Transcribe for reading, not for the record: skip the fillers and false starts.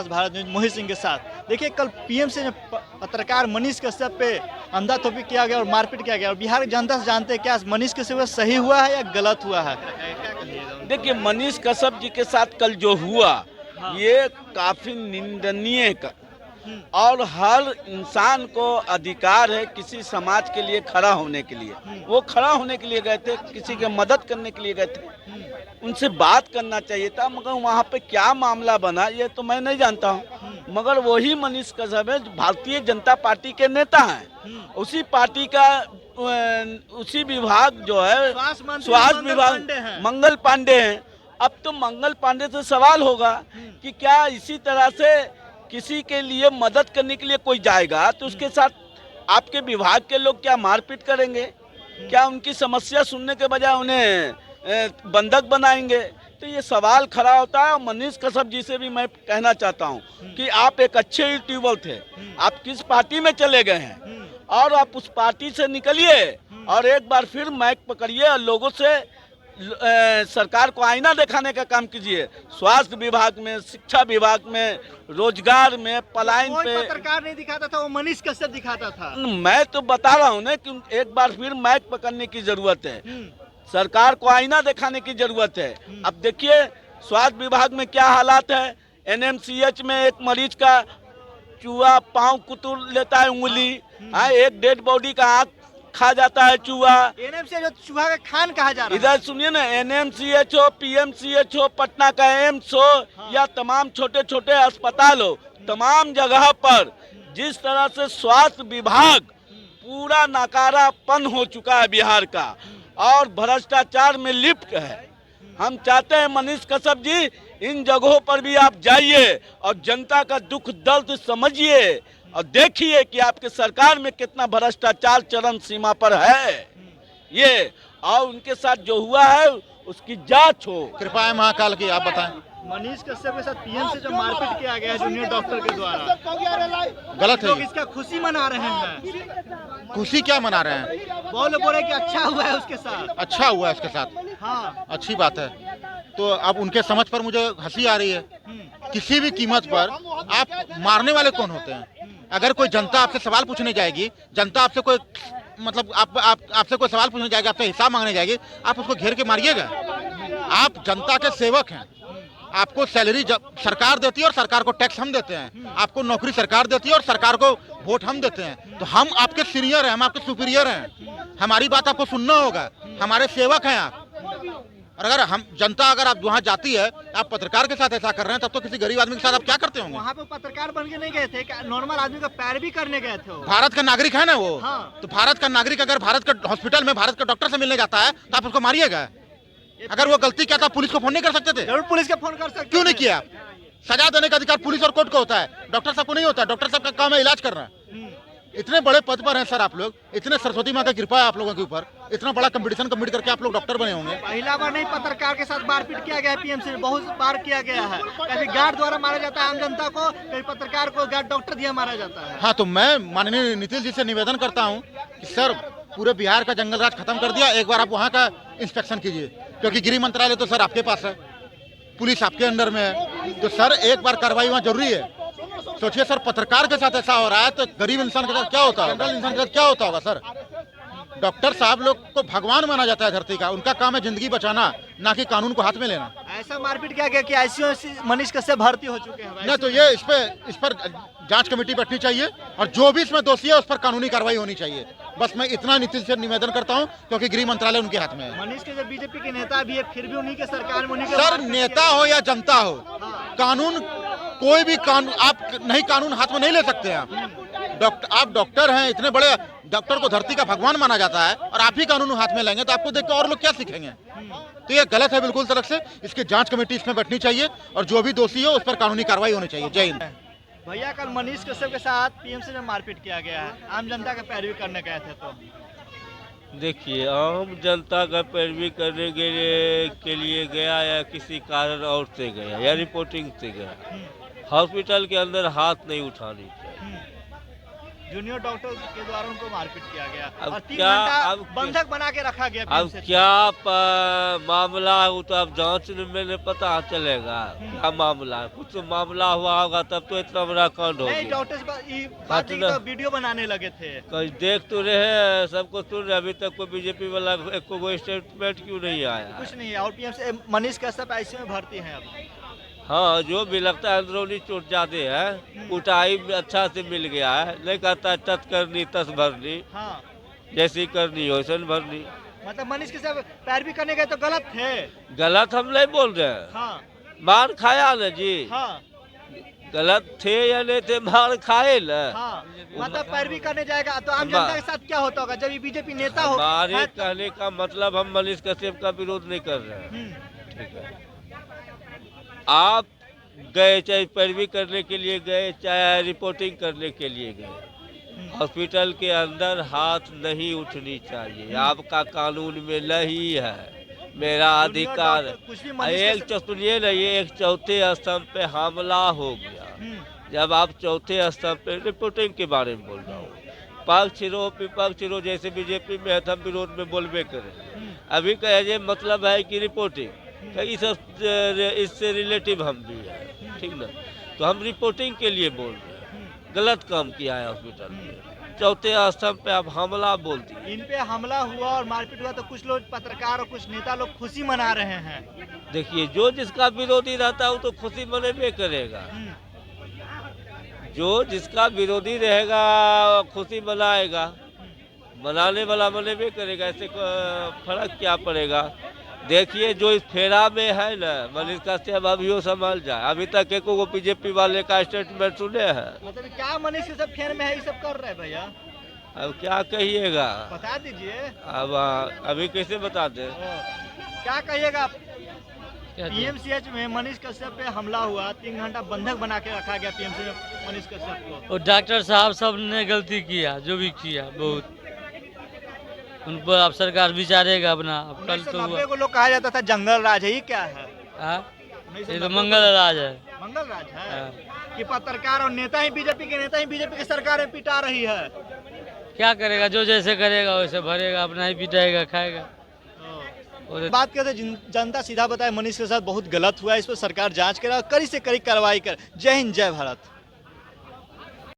विकास Bharat news Mohit Singh के साथ। देखिए कल पीएमसी में पत्रकार मनीष कश्यप पे अंधाधुंधी किया गया और मारपीट किया गया और बिहार की जनता से जानते हैं क्या मनीष कश्यप सही हुआ है या गलत हुआ है? देखिए मनीष कश्यप जी के साथ कल जो हुआ ये काफी निंदनीय और हर इंसान को अधिकार है किसी समाज के लिए खड़ा होने के लिए। वो खड़ा होने के लिए गए थे, किसी के मदद करने के लिए गए थे, उनसे बात करना चाहिए था। मगर वहाँ पे क्या मामला बना ये तो मैं नहीं जानता हूँ। मगर वही मनीष कश्यप है भारतीय जनता पार्टी के नेता हैं, उसी पार्टी का उसी विभाग जो है स्वास्थ्य विभाग मंगल पांडे हैं। अब तो मंगल पांडे से सवाल होगा कि क्या इसी तरह से किसी के लिए मदद करने के लिए कोई जाएगा तो उसके साथ आपके विभाग के लोग क्या मारपीट करेंगे? क्या उनकी समस्या सुनने के बजाय उन्हें बंधक बनाएंगे? तो ये सवाल खड़ा होता है। और मनीष कश्यप जी से भी मैं कहना चाहता हूँ कि आप एक अच्छे यूट्यूबर थे, आप किस पार्टी में चले गए हैं और आप उस पार्टी से निकलिए और एक बार फिर माइक पकड़िए और लोगों से सरकार को आईना दिखाने का काम कीजिए। स्वास्थ्य विभाग में, शिक्षा विभाग में, रोजगार में, पलायन पे पत्रकार नहीं दिखाता था, वो मनीष कश्यप दिखाता था। मैं तो बता रहा हूँ ना कि एक बार फिर माइक पकड़ने की जरूरत है, सरकार को आईना दिखाने की जरूरत है। अब देखिए स्वास्थ्य विभाग में क्या हालात है। एनएमसीएच में एक मरीज का चूहा पाँव कुतुर लेता है, उंगली, एक डेड बॉडी का आँख खा जाता है चूहा। एनएमसीएच चूहा का खान कहा जा रहा है। इधर सुनिए ना, एनएमसीएच हो, पीएमसीएच हो, पटना का एम्स हो या तमाम छोटे छोटे अस्पताल हो, तमाम जगह पर जिस तरह से स्वास्थ्य विभाग पूरा नकारापन हो चुका है बिहार का और भ्रष्टाचार में लिप्त है। हम चाहते हैं मनीष कश्यप जी इन जगहों पर भी आप जाइए और जनता का दुख दर्द समझिए और देखिए कि आपके सरकार में कितना भ्रष्टाचार चरम सीमा पर है ये, और उनके साथ जो हुआ है उसकी जांच हो। कृपा है महाकाल की, आप बताएं। मनीष कश्यप के साथ पीएम से जो मारपीट किया गया है जूनियर डॉक्टर के द्वारा, गलत है। लोग इसका खुशी मना रहे हैं। खुशी क्या मना रहे हैं? बोल रहे कि अच्छा हुआ है उसके साथ। अच्छा हुआ है उसके साथ, हाँ अच्छी बात है। तो अब उनके समझ पर मुझे हंसी आ रही है। किसी भी कीमत पर आप मारने वाले कौन होते हैं? अगर कोई जनता आपसे सवाल पूछने जाएगी, जनता आपसे कोई मतलब आपसे कोई सवाल पूछने जाएगी, आपसे हिसाब मांगने जाएगी, आप उसको घेर के मारिएगा? आप जनता के सेवक हैं, आपको सैलरी सरकार देती है और सरकार को टैक्स हम देते हैं, आपको नौकरी सरकार देती है और सरकार को वोट हम देते हैं। तो हम आपके सीनियर हैं, हम आपके सुपीरियर हैं, हमारी बात आपको सुनना होगा, हमारे सेवक हैं आप। और अगर हम जनता अगर आप वहाँ जाती है, आप पत्रकार के साथ ऐसा कर रहे हैं, तब तो किसी गरीब आदमी के साथ आप क्या करते होंगे? वहाँ पे पत्रकार बन के नहीं गए थे, नॉर्मल आदमी का पैर भी करने गए थे। भारत का नागरिक है ना वो। हाँ। तो भारत का नागरिक अगर भारत का हॉस्पिटल में भारत का डॉक्टर से मिलने जाता है तो आप उसको मारिएगा? अगर वो गलती किया था पुलिस को फोन नहीं कर सकते थे? जरूर पुलिस का फोन कर सकते। क्यों नहीं किया? सजा देने का अधिकार पुलिस और कोर्ट को होता है, डॉक्टर साहब को नहीं होता। डॉक्टर साहब का काम है इलाज करना। इतने बड़े पद पर हैं सर आप लोग, इतने सरस्वती माँ का कृपा है आप लोगों के ऊपर, इतना बड़ा कंपटीशन कम्पीट करके आप लोग डॉक्टर बने होंगे। पहला बार नहीं पत्रकार के साथ मारपीट किया गया है, पीएमसी में बहुत बार किया गया है। कभी गार्ड द्वारा मारा जाता है आम जनता को, कभी पत्रकार को गार्ड डॉक्टर दिया मारा जाता है। हाँ, तो मैं माननीय नीतीश जी से निवेदन करता हूँ कि सर पूरे बिहार का जंगल राज खत्म कर दिया, एक बार आप वहाँ का इंस्पेक्शन कीजिए, क्योंकि गृह मंत्रालय तो सर आपके पास है, पुलिस आपके अंडर में है, तो सर एक बार कार्रवाई वहाँ जरूरी है। सोचिए सर, पत्रकार के साथ ऐसा हो रहा है तो गरीब इंसान के साथ क्या होता है, जनरल इंसान के साथ क्या होता होगा सर? डॉक्टर साहब लोग को भगवान माना जाता है धरती का, उनका काम है जिंदगी बचाना, ना कि कानून को हाथ में लेना। ऐसा मारपीट किया गया कि आईसीयू मनीष कश्यप भर्ती हो चुके हैं। नहीं तो ये इस पर जांच कमेटी बैठनी चाहिए और जो भी इसमें दोषी है उस पर कानूनी कार्रवाई होनी चाहिए। बस मैं इतना नीतीश से निवेदन करता हूँ, क्योंकि गृह मंत्रालय उनके हाथ में है। मनीष के जब बीजेपी के नेता भी है, फिर भी उन्हीं के सरकार में उन्हीं के सर नेता हो या जनता हो, कानून कोई भी कानून आप नहीं, कानून हाथ में नहीं ले सकते हैं आप डॉक्टर हैं, इतने बड़े डॉक्टर को धरती का भगवान माना जाता है और आप ही कानून हाथ में लेंगे तो आपको देख के और लोग क्या सीखेंगे? तो ये गलत है बिल्कुल तरफ से। इसकी जांच कमेटी इसमें बैठनी चाहिए और जो भी दोषी हो उस पर कानूनी कार्रवाई होनी चाहिए। जय हिंद। भैया कल मनीष कश्यप के साथ पीएमसी में मारपीट किया गया है, आम जनता का पैरवी करने गए थे। तो देखिए आम जनता का पैरवी करने के लिए गया या किसी कारण और से गया या रिपोर्टिंग से गया, हॉस्पिटल के अंदर हाथ नहीं उठानी चाहिए। जूनियर डॉक्टर के द्वारा उनको मारपीट किया गया अब और 3 क्या- घंटा अब बंधक बना के रखा गया अब PMC। क्या मामला है वो तो अब जांच में नहीं पता चलेगा क्या मामला है। कुछ तो मामला हुआ होगा तब तो इतना बड़ा कांड हो नहीं गया। डॉक्टर्स पार्टी का वीडियो बनाने लगे थे। कहीं देख तो रहे हैं, सबको सुन रहे, अभी तक कोई बीजेपी वाला एक कोई स्टेटमेंट क्यों नहीं आया है? कुछ नहीं है और PMC मनीष कश्यप ICU में भर्ती हैं अब। हाँ, जो भी लगता है अंदरूनी चोट ज्यादा है, कुटाई अच्छा से मिल गया है, नहीं कहता तत् करनी तस भरनी, हाँ जैसी करनी वैसे भरनी। मतलब मनीष कश्यप पैरवी करने गए तो गलत थे। गलत हम नहीं बोल रहे हैं, हाँ मार खाया ना जी, हाँ गलत थे या नहीं थे, मार खाए ना। हाँ मतलब पैरवी करने जाएगा तो आम जनता के साथ क्या होता होगा जब ये बीजेपी नेता हो हमारे है कहने का मतलब हम मनीष कश्यप का विरोध नहीं कर रहे हैं, हम्म, ठीक है। आप गए चाहे पैरवी करने के लिए गए, चाहे रिपोर्टिंग करने के लिए गए, हॉस्पिटल के अंदर हाथ नहीं उठनी चाहिए, आपका कानून में नहीं है, मेरा अधिकार। डॉक्टर कुछ भी मनीष एक कश्यप- सुनिए ना, ये एक चौथे स्तंभ पे हमला हो गया। जब आप चौथे स्तंभ पे रिपोर्टिंग के बारे में बोल रहा हूँ, पक्ष रो विपक्ष रो, जैसे बीजेपी में है तो हम विरोध में बोलबे करें। अभी का ये मतलब है कि रिपोर्टिंग इस इससे रिलेटिव हम भी है, ठीक ना, तो हम रिपोर्टिंग के लिए बोल रहे हैं। गलत काम किया है हॉस्पिटल में, चौथे स्तंभ पे आप हमला बोल दिए। इन पे हमला हुआ और मारपीट हुआ तो कुछ लोग पत्रकार और कुछ नेता लोग खुशी मना रहे हैं। देखिए, जो जिसका विरोधी रहता है वो तो खुशी मनेबे करेगा, जो जिसका विरोधी रहेगा खुशी मनाएगा, मनाने वाला मनेबे करेगा, ऐसे फर्क क्या पड़ेगा। देखिए, जो इस फेरा में है ना, मनीष कश्यप अभी वो संभाल जाए, अभी तक एक वो बीजेपी वाले का स्टेटमेंट सुने हैं। मतलब क्या मनीष कश्यप फेर में है ये सब कर रहे हैं भैया, अब क्या कहिएगा, बता दीजिए। अब अभी कैसे बता दे। क्या कहिएगा PMCH में मनीष कश्यप पे हमला हुआ, 3 घंटा बंधक बना के रखा गया PMC में मनीष कश्यप को। और डॉक्टर साहब सब ने गलती किया, जो भी किया बहुत, उन पर अब सरकार विचारेगा अपना। अब कल तो 1990 को लोग कहा जाता था जंगल राज है, ये क्या है? हाँ, ये तो 1990 मंगल राज है। मंगल राज है हाँ। कि पत्रकार और नेता ही बीजेपी के नेता ही बीजेपी की सरकारें पिटा रही है। क्या करेगा, जो जैसे करेगा वैसे भरेगा, अपना ही पिटाएगा खाएगा। और बात करते जनता सीधा बताए मनीष के साथ बहुत गलत हुआ है, इस पर सरकार जांच करे और कड़ी से कड़ी कार्रवाई करे। जय हिंद, जय भारत।